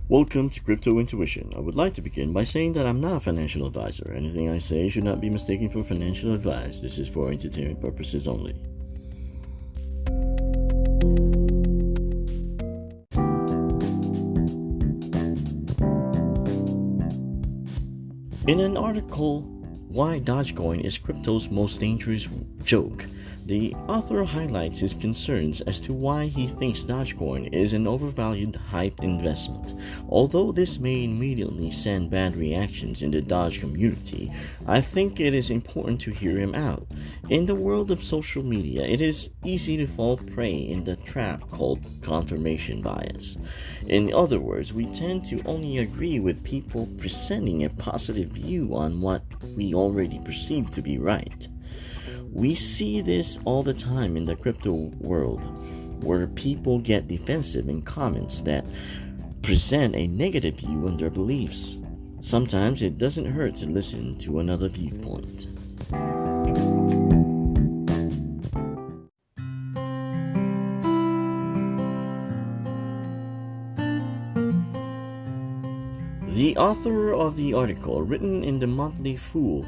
Welcome to Crypto Intuition. I would like to begin by saying that I'm not a financial advisor. Anything I say should not be mistaken for financial advice. This is for entertainment purposes only. In an article, Why Dogecoin is Crypto's Most Dangerous Joke, the author highlights his concerns as to why he thinks Dogecoin is an overvalued hype investment. Although this may immediately send bad reactions in the Doge community, I think it is important to hear him out. In the world of social media, it is easy to fall prey in the trap called confirmation bias. In other words, we tend to only agree with people presenting a positive view on what we already perceive to be right. We see this all the time in the crypto world, where people get defensive in comments that present a negative view on their beliefs. Sometimes it doesn't hurt to listen to another viewpoint. The author of the article, written in the Monthly Fool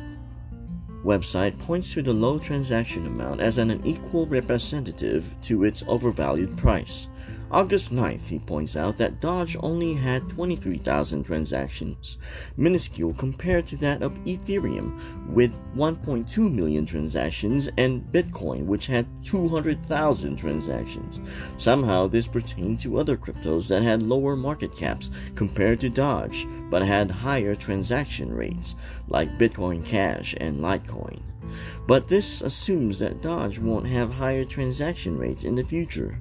website, points to the low transaction amount as an unequal representative to its overvalued price. August 9th, he points out that Doge only had 23,000 transactions, minuscule compared to that of Ethereum with 1.2 million transactions and Bitcoin, which had 200,000 transactions. Somehow this pertained to other cryptos that had lower market caps compared to Doge, but had higher transaction rates, like Bitcoin Cash and Litecoin. But this assumes that Doge won't have higher transaction rates in the future.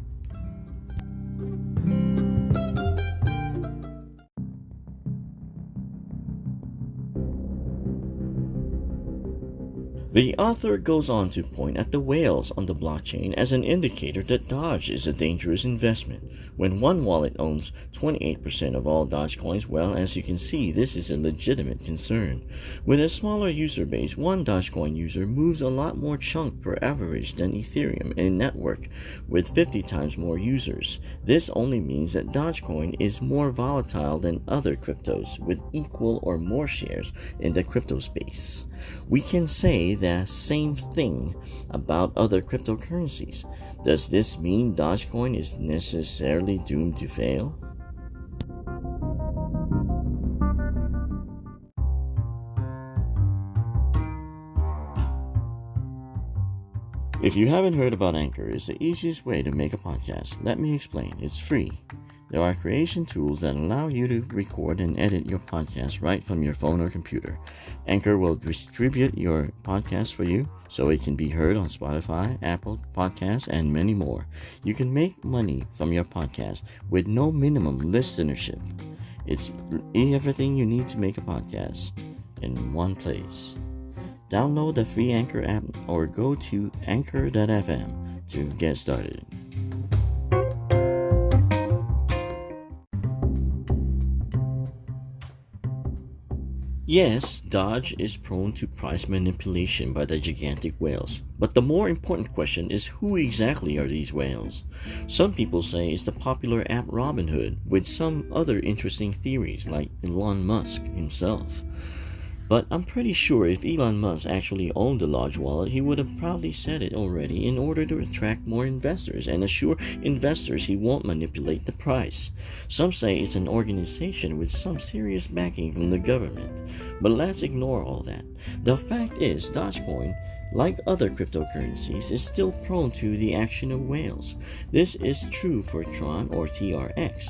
The author goes on to point at the whales on the blockchain as an indicator that Doge is a dangerous investment. When one wallet owns 28% of all Dogecoins, well, as you can see, this is a legitimate concern. With a smaller user base, one Dogecoin user moves a lot more chunk per average than Ethereum in a network with 50 times more users. This only means that Dogecoin is more volatile than other cryptos with equal or more shares in the crypto space. We can say the same thing about other cryptocurrencies. Does this mean Dogecoin is necessarily doomed to fail? If you haven't heard about Anchor, it's the easiest way to make a podcast. Let me explain. It's free. There are creation tools that allow you to record and edit your podcast right from your phone or computer. Anchor will distribute your podcast for you so it can be heard on Spotify, Apple Podcasts, and many more. You can make money from your podcast with no minimum listenership. It's everything you need to make a podcast in one place. Download the free Anchor app or go to anchor.fm to get started. Yes, Doge is prone to price manipulation by the gigantic whales, but the more important question is who exactly are these whales? Some people say it's the popular app Robinhood, with some other interesting theories like Elon Musk himself. But I'm pretty sure if Elon Musk actually owned a large wallet, he would have probably said it already in order to attract more investors and assure investors he won't manipulate the price. Some say it's an organization with some serious backing from the government. But let's ignore all that. The fact is, Dogecoin, like other cryptocurrencies, is still prone to the action of whales. This is true for Tron or TRX,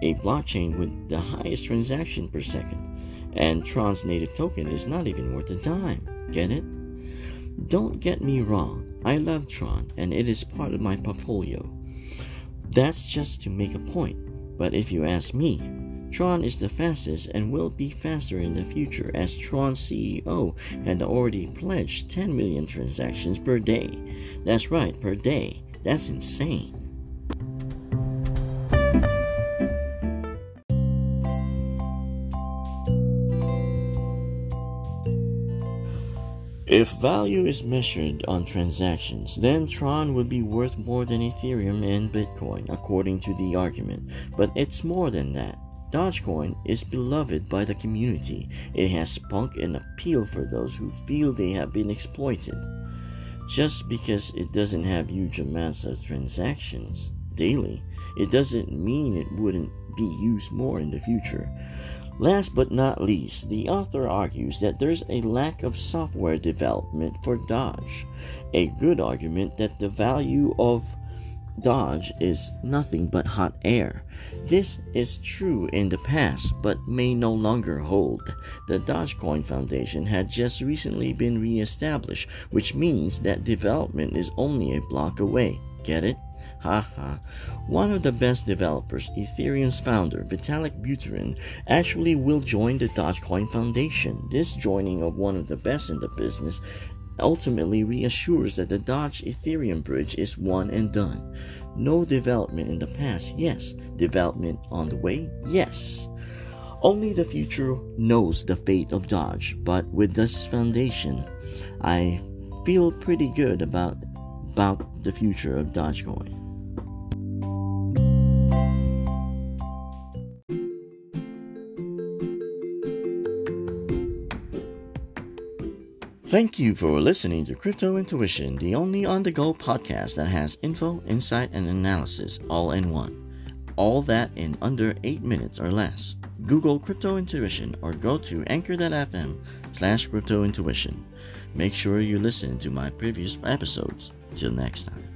a blockchain with the highest transaction per second. And Tron's native token is not even worth a dime. Get it? Don't get me wrong, I love Tron and it is part of my portfolio. That's just to make a point. But if you ask me, Tron is the fastest and will be faster in the future, as Tron's CEO had already pledged 10 million transactions per day. That's right, per day. That's insane. If value is measured on transactions, then Tron would be worth more than Ethereum and Bitcoin, according to the argument. But it's more than that. Dogecoin is beloved by the community. It has spunk and appeal for those who feel they have been exploited. Just because it doesn't have huge amounts of transactions daily, it doesn't mean it wouldn't be used more in the future. Last but not least, the author argues that there's a lack of software development for Doge, a good argument that the value of Doge is nothing but hot air. This is true in the past, but may no longer hold. The Dogecoin Foundation had just recently been re-established, which means that development is only a block away. Get it? Haha. One of the best developers, Ethereum's founder, Vitalik Buterin, actually will join the Dogecoin Foundation. This joining of one of the best in the business ultimately reassures that the Doge Ethereum bridge is one and done. No development in the past, yes. Development on the way, yes. Only the future knows the fate of Doge, but with this foundation, I feel pretty good about the future of Dogecoin. Thank you for listening to Crypto Intuition, the only on-the-go podcast that has info, insight, and analysis all in one. All that in under 8 minutes or less. Google Crypto Intuition or go to anchor.fm/cryptointuition. Make sure you listen to my previous episodes. Till next time.